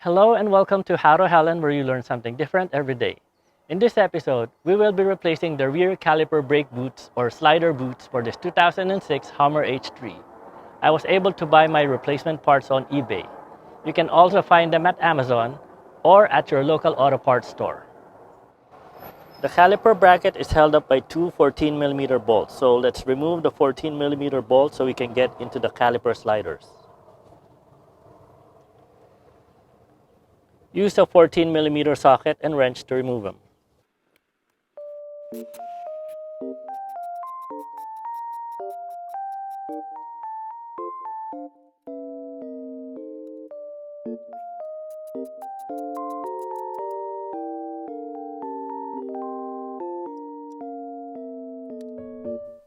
Hello and welcome to How to Helen, where you learn something different every day. In this episode, we will be replacing the rear caliper brake boots or slider boots for this 2006 Hummer H3. I was able to buy my replacement parts on eBay. You can also find them at Amazon or at your local auto parts store. The caliper bracket is held up by two 14mm bolts, so let's remove the 14mm bolts so we can get into the caliper sliders. Use a 14mm socket and wrench to remove them.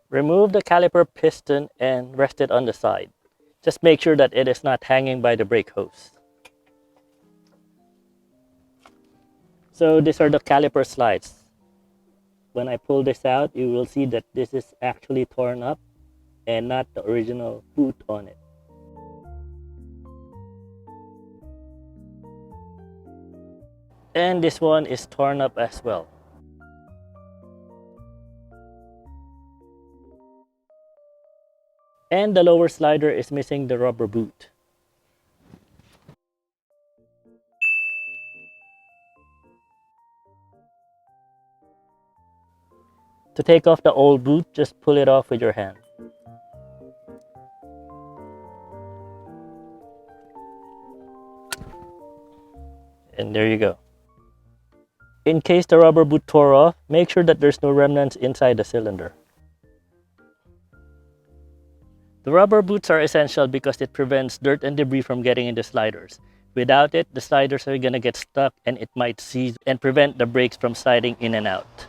Remove the caliper piston and rest it on the side. Just make sure that it is not hanging by the brake hose. So these are the caliper slides. When I pull this out, you will see that this is actually torn up and not the original boot on it. And this one is torn up as well. And the lower slider is missing the rubber boot. To take off the old boot, just pull it off with your hand. And there you go. In case the rubber boot tore off, make sure that there's no remnants inside the cylinder. The rubber boots are essential because it prevents dirt and debris from getting in the sliders. Without it, the sliders are gonna get stuck and it might seize and prevent the brakes from sliding in and out.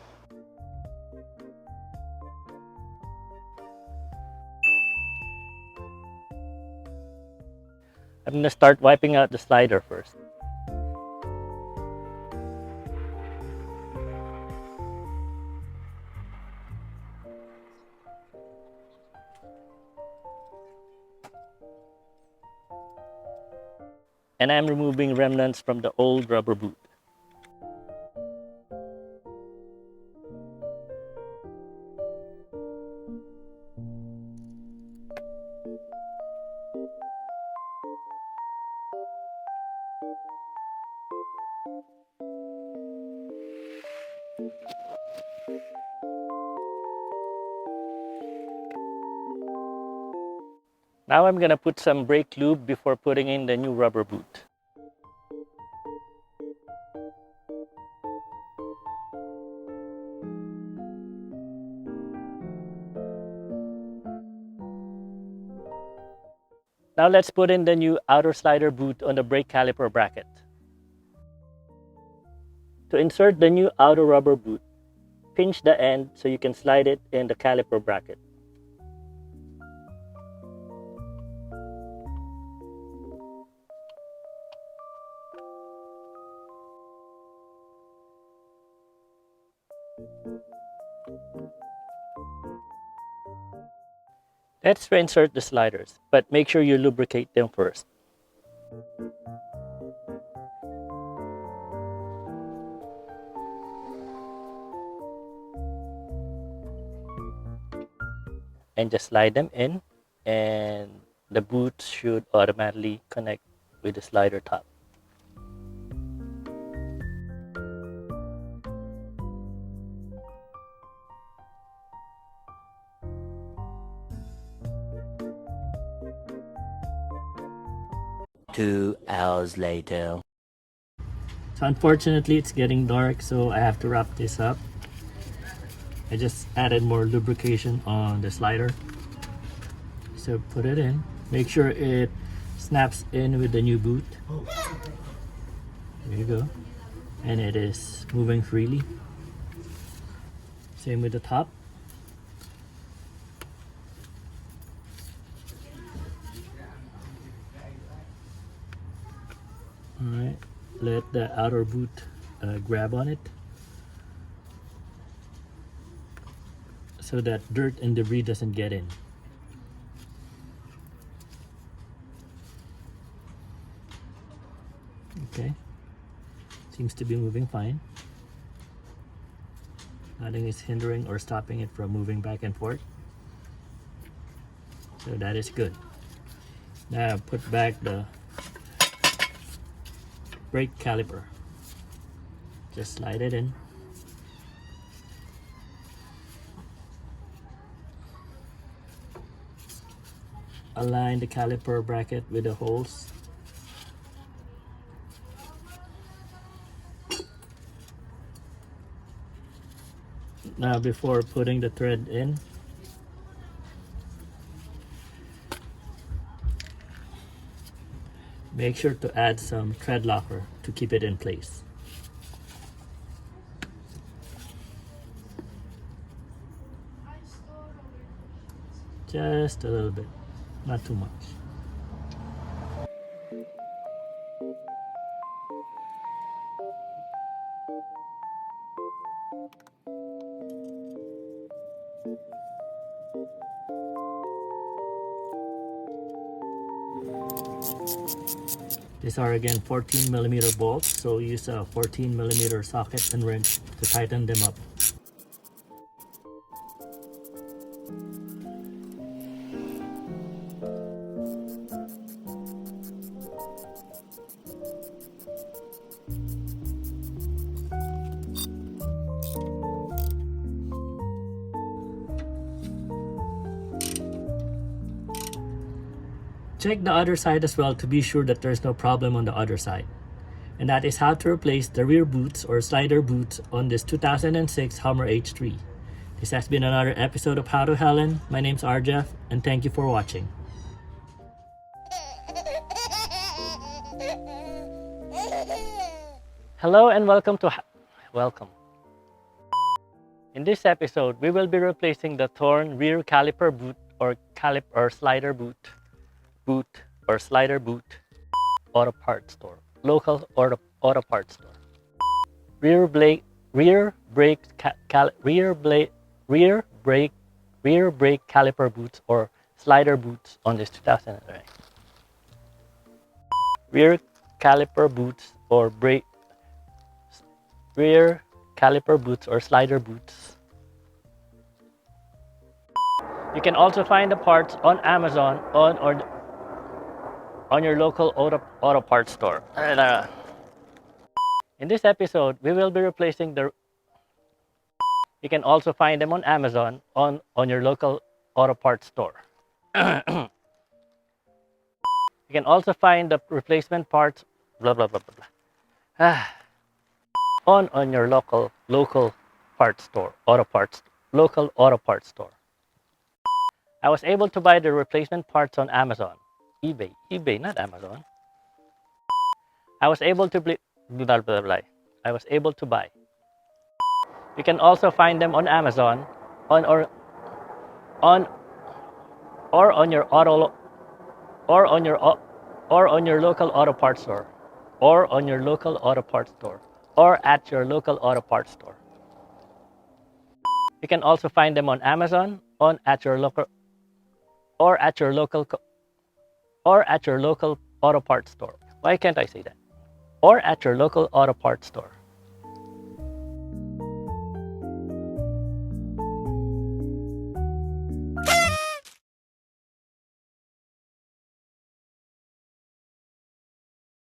I'm gonna start wiping out the slider first. And I'm removing remnants from the old rubber boot. Now I'm gonna put some brake lube before putting in the new rubber boot. Now let's put in the new outer slider boot on the brake caliper bracket. To insert the new outer rubber boot, pinch the end so you can slide it in the caliper bracket. Let's reinsert the sliders, but make sure you lubricate them first. And just slide them in, and the boot should automatically connect with the slider top. Two hours later. So unfortunately it's getting dark, so I have to wrap this up. I just added more lubrication on the slider. So put it in. Make sure it snaps in with the new boot. There you go. And it is moving freely. Same with the top. Alright, let the outer boot grab on it so that dirt and debris doesn't get in. Okay, Seems to be moving fine. Nothing is hindering or stopping it from moving back and forth. So that is good. Now put back the brake caliper. Just slide it in. Align the caliper bracket with the holes. Now before putting the thread in, make sure to add some thread locker to keep it in place. Just a little bit, not too much. These are again 14mm bolts, so use a 14mm socket and wrench to tighten them up. Check the other side as well to be sure that there's no problem on the other side. And that is how to replace the rear boots or slider boots on this 2006 Hummer H3. This has been another episode of How to Helen. My name's RJeff, and thank you for watching. Hello and welcome to Welcome. In this episode, we will be replacing the torn rear caliper boot or slider boot auto parts store, local auto parts store. Rear brake caliper boots or slider boots on this 2008. Rear caliper boots or rear caliper boots or slider boots. You can also find the parts on Amazon on your local auto parts store. In this episode, we will be replacing the. You can also find them on Amazon on your local auto parts store. You can also find the replacement parts blah blah blah blah blah on your local parts store, local auto parts store. I was able to buy the replacement parts on Amazon. eBay, not Amazon. I was able to blah blah blah. I was able to buy. You can also find them on Amazon on your local auto parts store, or on your local auto parts store, or at your local auto parts store. You can also find them on Amazon at your local auto parts store. Why can't I say that? Or at your local auto parts store.